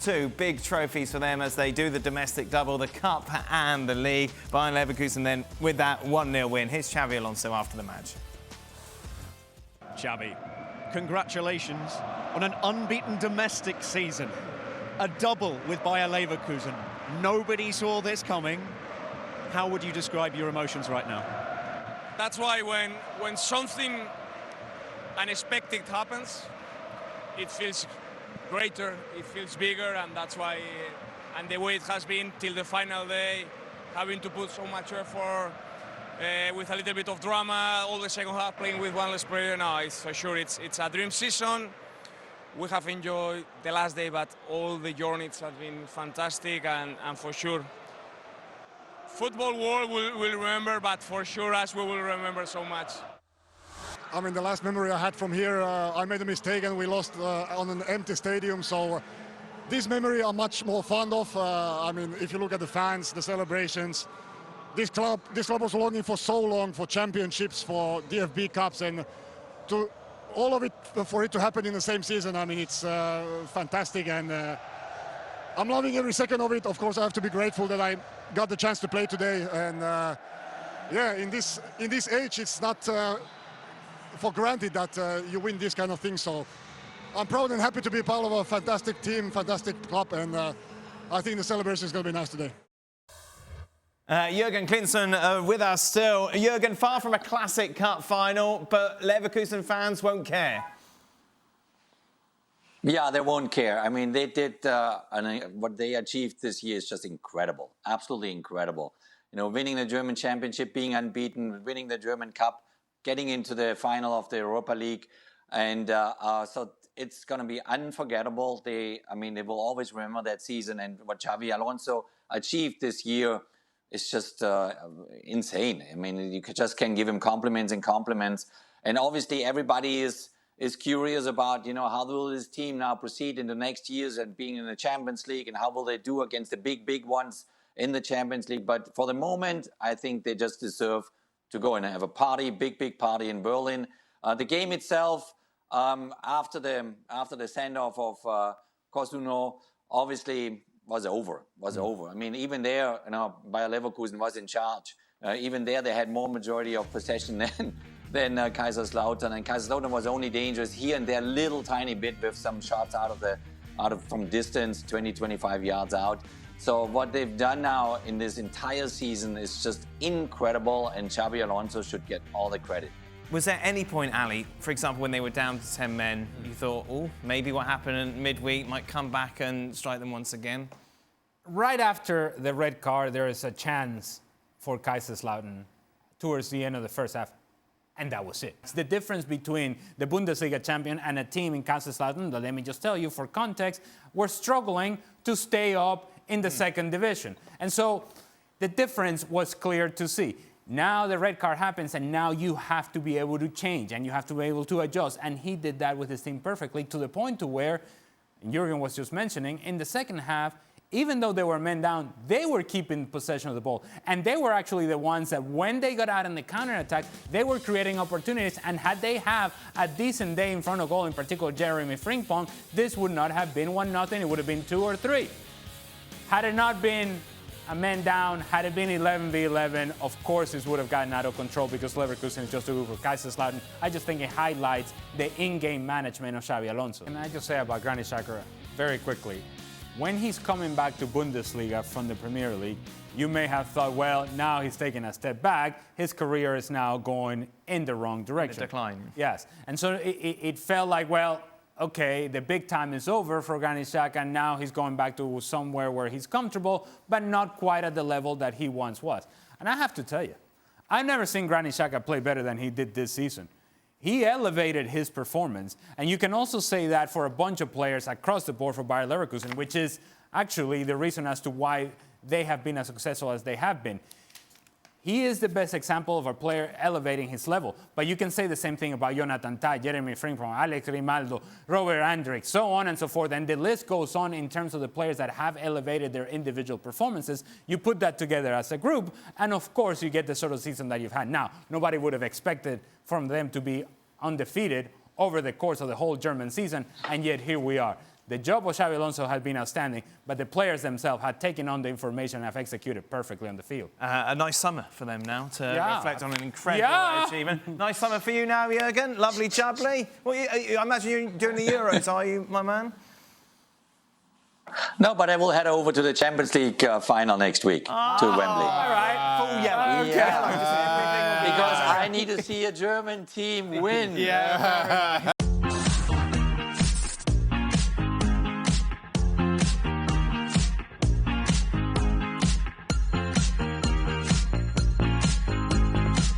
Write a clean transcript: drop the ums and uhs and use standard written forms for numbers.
Two big trophies for them as they do the domestic double, the Cup and the League. Bayern Leverkusen then with that 1-0 win. Here's Xabi Alonso after the match. Xabi, congratulations on an unbeaten domestic season. A double with Bayer Leverkusen. Nobody saw this coming. How would you describe your emotions right now? That's why when something unexpected happens, it feels greater, it feels bigger, and that's why, and the way it has been till the final day, having to put so much effort, with a little bit of drama, all the second half playing with one less player. No, it's for sure it's a dream season. We have enjoyed the last day, but all the journeys have been fantastic, and for sure, football world will remember, but for sure us we will remember so much. I mean, the last memory I had from here, I made a mistake and we lost on an empty stadium. So this memory I'm much more fond of. I mean, if you look at the fans, the celebrations, this club was longing for so long for championships, for DFB Cups, and to all of it, for it to happen in the same season. I mean, it's fantastic, and I'm loving every second of it. Of course, I have to be grateful that I got the chance to play today. And yeah, in this age, it's not for granted that you win this kind of thing. So I'm proud and happy to be part of a fantastic team, fantastic club, and I think the celebration is going to be nice today. Jurgen Klinsmann with us still. Jurgen, far from a classic cup final, but Leverkusen fans won't care. Yeah, they won't care. I mean, they did, what they achieved this year is just incredible, absolutely incredible. You know, winning the German championship, being unbeaten, winning the German Cup, getting into the final of the Europa League. And so it's going to be unforgettable. They will always remember that season, and what Xabi Alonso achieved this year is just insane. I mean, you just can give him compliments and compliments. And obviously everybody is curious about, you know, how will this team now proceed in the next years and being in the Champions League, and how will they do against the big ones in the Champions League. But for the moment, I think they just deserve to go and have a party, big party in Berlin. The game itself, after the send-off of Kosuno, obviously was over. I mean, even there, you know, Bayer Leverkusen was in charge. Even there, they had more majority of possession than Kaiserslautern, and Kaiserslautern was only dangerous here and there, little tiny bit with some shots from distance, 20-25 yards out. So what they've done now in this entire season is just incredible, and Xabi Alonso should get all the credit. Was there any point, Ali, for example, when they were down to 10 men, you thought, oh, maybe what happened in midweek might come back and strike them once again? Right after the red card, there is a chance for Kaiserslautern towards the end of the first half, and that was it. It's the difference between the Bundesliga champion and a team in Kaiserslautern that, let me just tell you, for context, were struggling to stay up in the second division. And so the difference was clear to see. Now the red card happens, and now you have to be able to change, and you have to be able to adjust. And he did that with his team perfectly, to the point to where, Jurgen was just mentioning, in the second half, even though they were men down, they were keeping possession of the ball. And they were actually the ones that, when they got out in the counterattack, they were creating opportunities. And had they have a decent day in front of goal, in particular Jeremy Frimpong, this would not have been 1-0. It would have been 2 or 3. Had it not been a man down, had it been 11v11, of course this would have gotten out of control, because Leverkusen is just a group for Kaiserslautern. I just think it highlights the in-game management of Xabi Alonso. And I just say about Granit Xhaka very quickly, when he's coming back to Bundesliga from the Premier League, you may have thought, well, now he's taking a step back. His career is now going in the wrong direction. Decline. Yes. And so it felt like, well, okay, the big time is over for Granit Xhaka, and now he's going back to somewhere where he's comfortable, but not quite at the level that he once was. And I have to tell you, I've never seen Granit Xhaka play better than he did this season. He elevated his performance, and you can also say that for a bunch of players across the board for Bayer Leverkusen, which is actually the reason as to why they have been as successful as they have been. He is the best example of a player elevating his level. But you can say the same thing about Jonathan Tah, Jeremy Frimpong, Alex Grimaldo, Robert Andrich, so on and so forth. And the list goes on in terms of the players that have elevated their individual performances. You put that together as a group, and of course you get the sort of season that you've had. Now, nobody would have expected from them to be undefeated over the course of the whole German season, and yet here we are. The job of Xabi Alonso had been outstanding, but the players themselves had taken on the information and have executed perfectly on the field. A nice summer for them now to reflect on an incredible achievement. Nice summer for you now, Jurgen. Lovely jubbly. Well, I imagine you're doing the Euros, are you, my man? No, but I will head over to the Champions League final next week to Wembley. All right, full yellow. Yeah. Because I need to see a German team win. Yeah.